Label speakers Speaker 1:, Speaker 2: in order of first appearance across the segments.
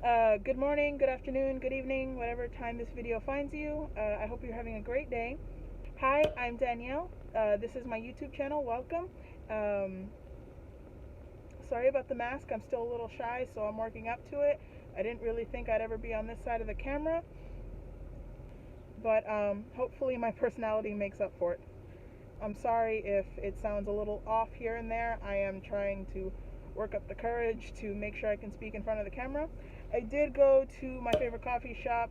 Speaker 1: Hi, good morning, good afternoon, good evening, whatever time this video finds you. I hope you're having a great day. Hi, I'm Danielle. This is my YouTube channel. Welcome. Um, Sorry about the mask. I'm still a little shy, so I'm working up to it. I didn't really think I'd ever be on this side of the camera, but hopefully my personality makes up for it. I'm sorry if it sounds a little off here and there. I am trying to work up the courage to make sure I can speak in front of the camera. I did go to my favorite coffee shop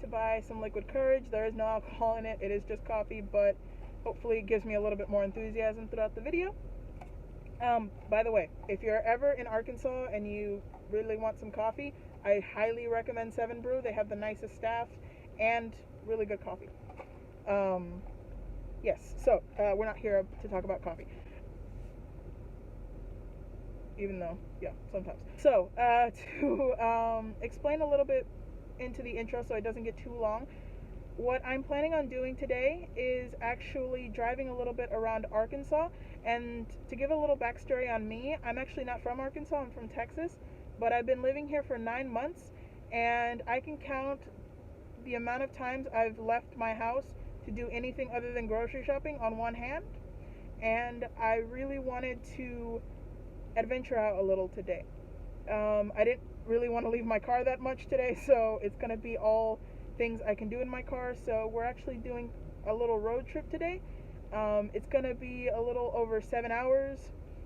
Speaker 1: to buy some liquid courage. There is no alcohol in it. It is just coffee, but hopefully it gives me a little bit more enthusiasm throughout the video. By the way, if you're ever in Arkansas and you really want some coffee, I highly recommend 7 Brew. They have the nicest staff and really good coffee. Yes, so we're not here to talk about coffee. Even though, yeah, sometimes. So, to explain a little bit into the intro so it doesn't get too long, what I'm planning on doing today is actually driving a little bit around Arkansas. And to give a little backstory on me, I'm actually not from Arkansas, I'm from Texas, but I've been living here for 9 months, and I can count the amount of times I've left my house to do anything other than grocery shopping on one hand. And I really wanted to adventure out a little today. I didn't really want to leave my car that much today, so it's going to be all things I can do in my car. So we're actually doing a little road trip today. It's going to be a little over 7 hours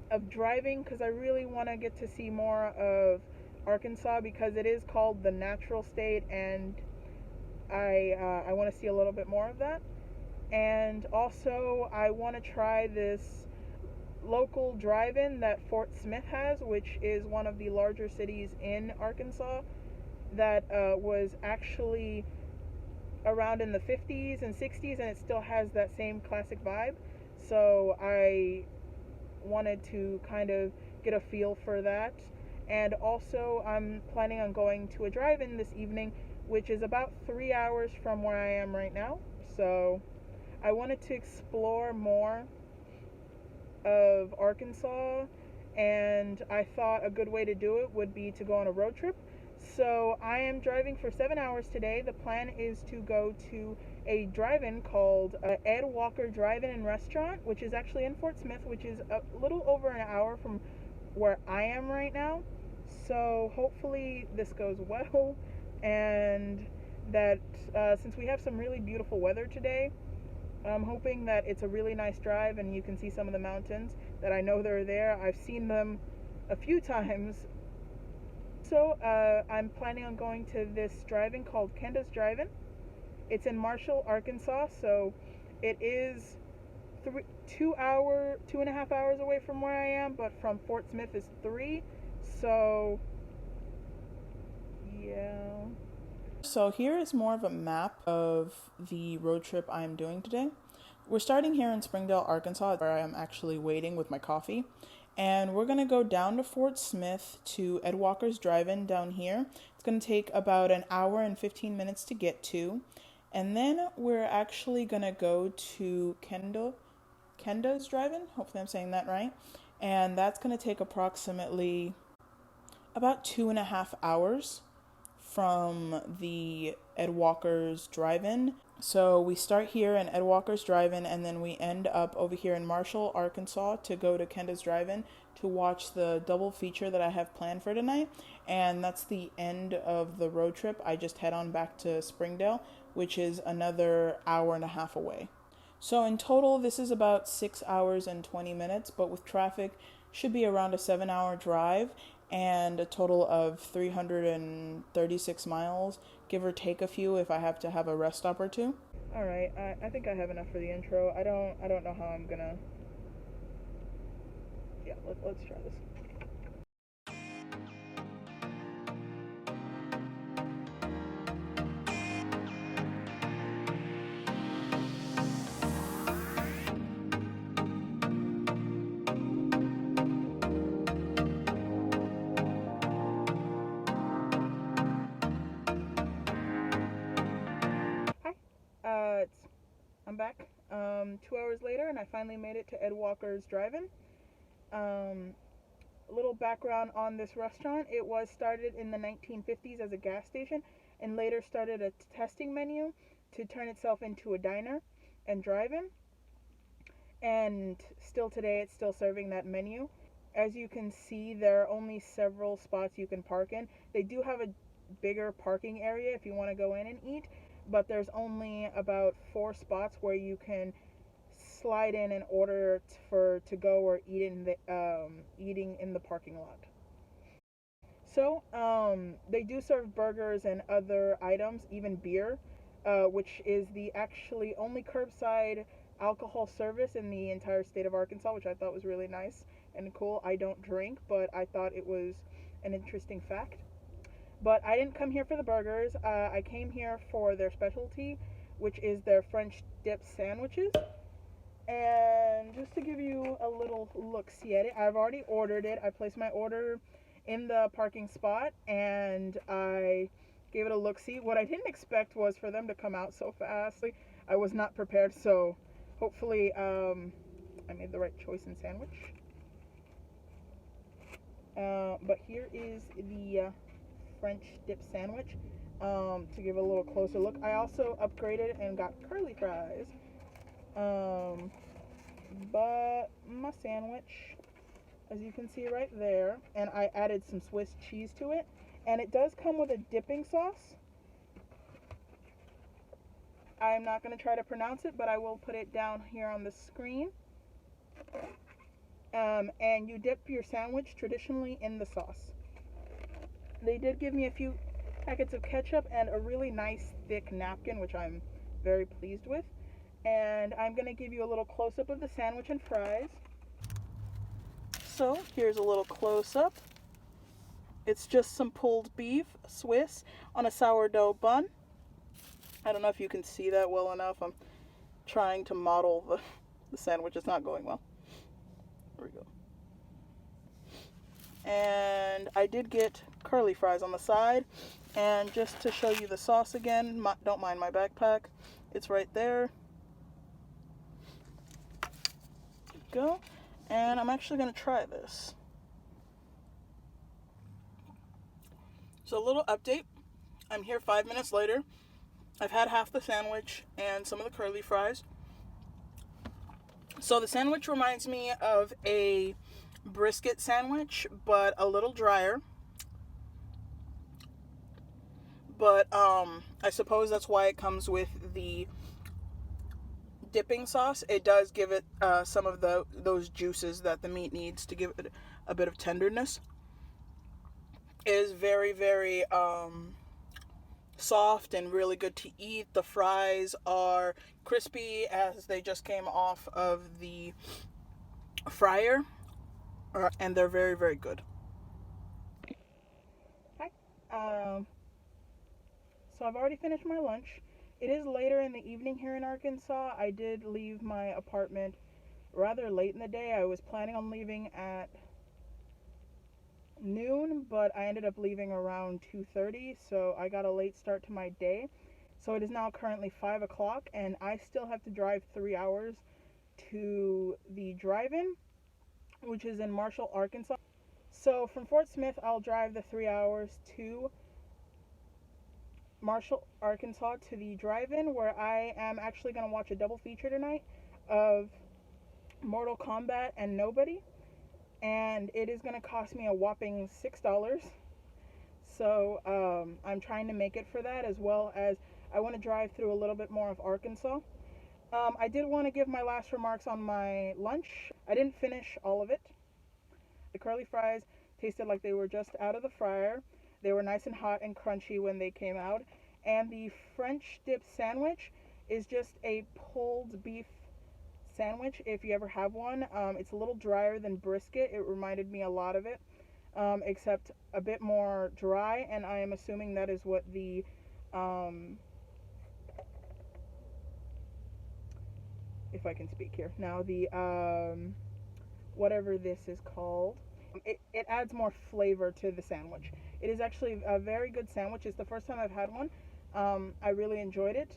Speaker 1: of driving because I really want to get to see more of Arkansas because it is called the natural state, and I want to see a little bit more of that. And also I want to try this local drive-in that Fort Smith has, which is one of the larger cities in Arkansas that was actually around in the 50s and 60s, and it still has that same classic vibe. So I wanted to kind of get a feel for that. And also I'm planning on going to a drive-in this evening, which is about 3 hours from where I am right now. So I wanted to explore more of Arkansas, and I thought a good way to do it would be to go on a road trip. So I am driving for 7 hours today. The plan is to go to a drive-in called Ed Walker Drive-In and Restaurant, which is actually in Fort Smith, which is a little over an hour from where I am right now. So hopefully this goes well, and that since we have some really beautiful weather today, I'm hoping that it's a really nice drive and you can see some of the mountains that I know they're there. I've seen them a few times. So I'm planning on going to this drive-in called Kenda's Drive-In. It's in Marshall, Arkansas, so it is 2.5 hours away from where I am, but from Fort Smith is 3. So yeah. So here is more of a map of the road trip I'm doing today. We're starting here in Springdale, Arkansas, where I am actually waiting with my coffee. And we're going to go down to Fort Smith to Ed Walker's Drive-In down here. It's going to take about an hour and 15 minutes to get to. And then we're actually going to go to Kenda's Drive-In. Hopefully I'm saying that right. And that's going to take approximately about 2.5 hours from the Ed Walker's Drive-In. So we start here in Ed Walker's Drive-In, and then we end up over here in Marshall, Arkansas, to go to Kenda's Drive-In to watch the double feature that I have planned for tonight. And that's the end of the road trip. I just head on back to Springdale, which is another hour and a half away. So in total, this is about 6 hours and 20 minutes, but with traffic, should be around a 7-hour drive and a total of 336 miles, give or take a few if I have to have a rest stop or two. All right, I think I have enough for the intro. I don't know how I'm gonna. Yeah, let's try this. Hi, I'm back 2 hours later, and I finally made it to Ed Walker's Drive-In. little background on this restaurant. It was started in the 1950s as a gas station and later started a testing menu to turn itself into a diner and drive-in. And still today, it's still serving that menu. As you can see, there are only several spots you can park in. They do have a bigger parking area if you want to go in and eat, but there's only about 4 spots where you can slide in and order for to go or eating in the parking lot. So they do serve burgers and other items, even beer, which is the actually only curbside alcohol service in the entire state of Arkansas, which I thought was really nice and cool. I don't drink, but I thought it was an interesting fact. But I didn't come here for the burgers. I came here for their specialty, which is their French dip sandwiches. And just to give you a little look-see at it, I've already ordered it. I placed my order in the parking spot and I gave it a look-see. What I didn't expect was for them to come out so fast. I was not prepared, so hopefully I made the right choice in sandwich. But here is the French dip sandwich. To give a little closer look, I also upgraded and got curly fries. But my sandwich, as you can see right there, and I added some Swiss cheese to it, and it does come with a dipping sauce. I'm not going to try to pronounce it, but I will put it down here on the screen. And you dip your sandwich traditionally in the sauce. They did give me a few packets of ketchup and a really nice thick napkin, which I'm very pleased with. And I'm going to give you a little close-up of the sandwich and fries. So here's a little close-up. It's just some pulled beef, Swiss, on a sourdough bun. I don't know if you can see that well enough. I'm trying to model the sandwich. It's not going well. There we go. And I did get curly fries on the side. And just to show you the sauce again, don't mind my backpack. It's right there. Go. And I'm actually going to try this. So a little update. I'm here 5 minutes later. I've had half the sandwich and some of the curly fries. So the sandwich reminds me of a brisket sandwich, but a little drier. But I suppose that's why it comes with the dipping sauce. It does give it some of those juices that the meat needs to give it a bit of tenderness. It is very, very soft and really good to eat. The fries are crispy as they just came off of the fryer, and they're very, very good. Hi. So I've already finished my lunch. It is later in the evening here in Arkansas. I did leave my apartment rather late in the day. I was planning on leaving at noon, but I ended up leaving around 2:30, so I got a late start to my day. So it is now currently 5 o'clock, and I still have to drive 3 hours to the drive-in, which is in Marshall, Arkansas. So from Fort Smith, I'll drive the 3 hours to Marshall, Arkansas to the drive-in, where I am actually going to watch a double feature tonight of Mortal Kombat and Nobody, and it is going to cost me a whopping $6. So I'm trying to make it for that, as well as I want to drive through a little bit more of Arkansas. I did want to give my last remarks on my lunch. I didn't finish all of it. The curly fries tasted like they were just out of the fryer. They were nice and hot and crunchy when they came out. And the French dip sandwich is just a pulled beef sandwich, if you ever have one. It's a little drier than brisket. It reminded me a lot of it, except a bit more dry. And I am assuming that is what the if I can speak here now, the whatever this is called, it adds more flavor to the sandwich. It is actually a very good sandwich. It's the first time I've had one. I really enjoyed it.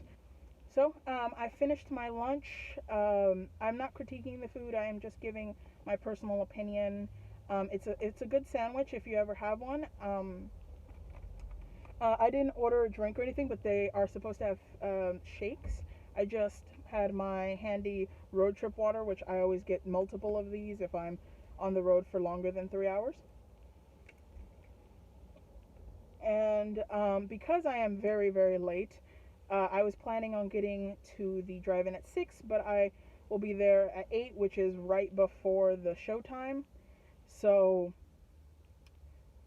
Speaker 1: So I finished my lunch. I'm not critiquing the food. I am just giving my personal opinion. It's a good sandwich if you ever have one. I didn't order a drink or anything, but they are supposed to have shakes. I just had my handy road trip water, which I always get multiple of these if I'm on the road for longer than 3 hours. And because I am very, very late, I was planning on getting to the drive-in at 6, but I will be there at 8, which is right before the showtime. So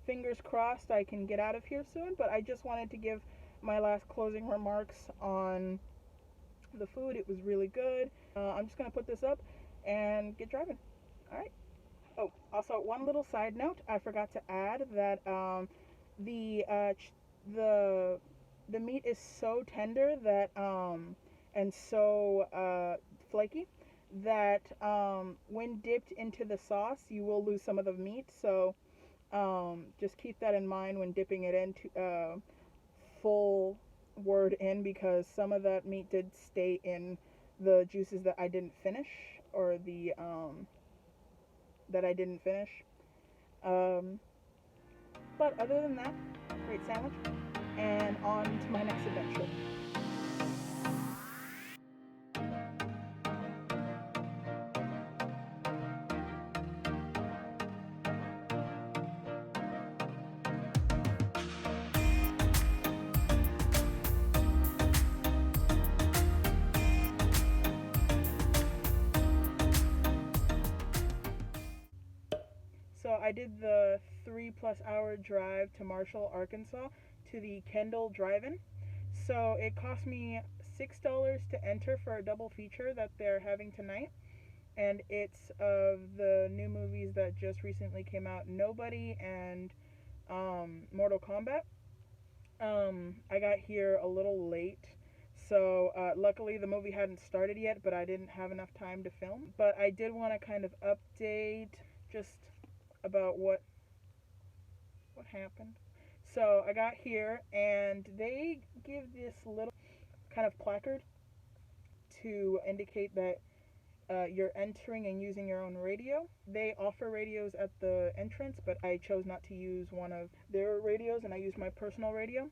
Speaker 1: fingers crossed I can get out of here soon, but I just wanted to give my last closing remarks on the food. It was really good. I'm just going to put this up and get driving. All right. Oh, also, one little side note, I forgot to add that the the the meat is so tender that and so flaky that when dipped into the sauce, you will lose some of the meat. So just keep that in mind when dipping it into full word in, because some of that meat did stay in the juices that I didn't finish, or the that I didn't finish. Um, but other than that, great sandwich, and on to my next adventure. So I did the 3+ hour drive to Marshall, Arkansas, to the Kendall Drive-In. So it cost me $6 to enter for a double feature that they're having tonight, and it's of the new movies that just recently came out, Nobody and Mortal Kombat. I got here a little late, so luckily the movie hadn't started yet, but I didn't have enough time to film. But I did want to kind of update just about what happened. So I got here, and they give this little kind of placard to indicate that you're entering and using your own radio. They offer radios at the entrance, but I chose not to use one of their radios, and I used my personal radio.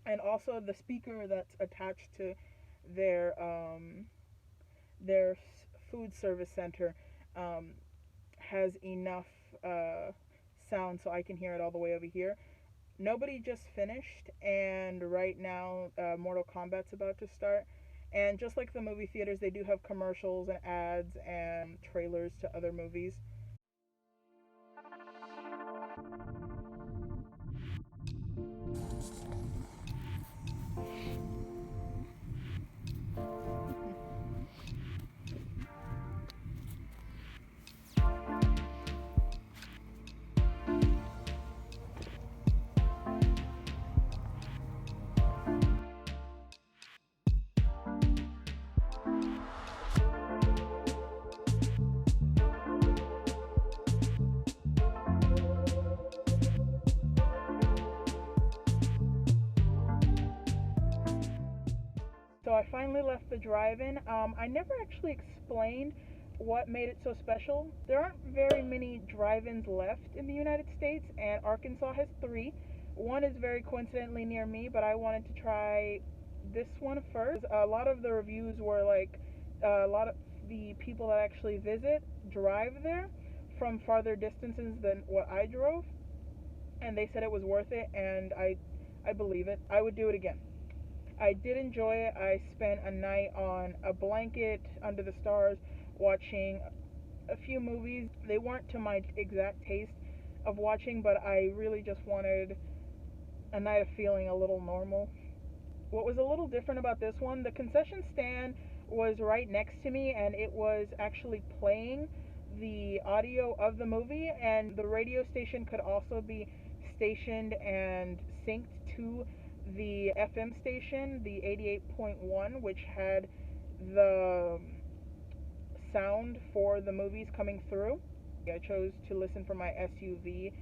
Speaker 1: And also the speaker that's attached to their their food service center um, has enough sound so I can hear it all the way over here. Nobody just finished, and right now Mortal Kombat's about to start. And just like the movie theaters, they do have commercials and ads and trailers to other movies. So I finally left the drive-in. I never actually explained what made it so special. There aren't very many drive-ins left in the United States, and Arkansas has three. One is very coincidentally near me, but I wanted to try this one first. A lot of the reviews were like a lot of the people that actually visit drive there from farther distances than what I drove, and they said it was worth it, and I believe it. I would do it again. I did enjoy it. I spent a night on a blanket under the stars watching a few movies. They weren't to my exact taste of watching, but I really just wanted a night of feeling a little normal. What was a little different about this one, the concession stand was right next to me, and it was actually playing the audio of the movie, and the radio station could also be stationed and synced to the FM station, the 88.1, which had the sound for the movies coming through. I chose to listen from my SUV.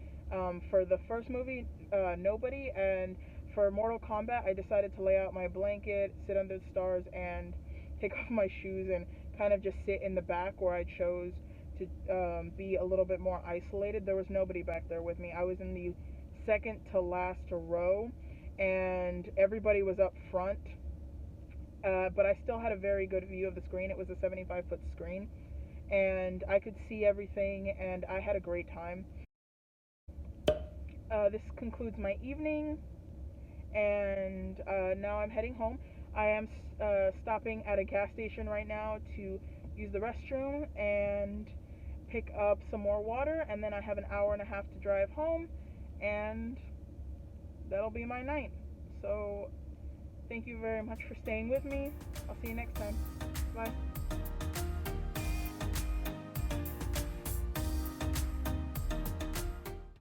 Speaker 1: For the first movie, Nobody, and for Mortal Kombat, I decided to lay out my blanket, sit under the stars, and take off my shoes and kind of just sit in the back where I chose to be a little bit more isolated. There was nobody back there with me. I was in the second to last row, and everybody was up front. But I still had a very good view of the screen. It was a 75-foot screen, and I could see everything, and I had a great time. This concludes my evening, and now I'm heading home. I am stopping at a gas station right now to use the restroom and pick up some more water, and then I have an hour and a half to drive home, and that'll be my night. So thank you very much for staying with me. I'll see you next time. Bye.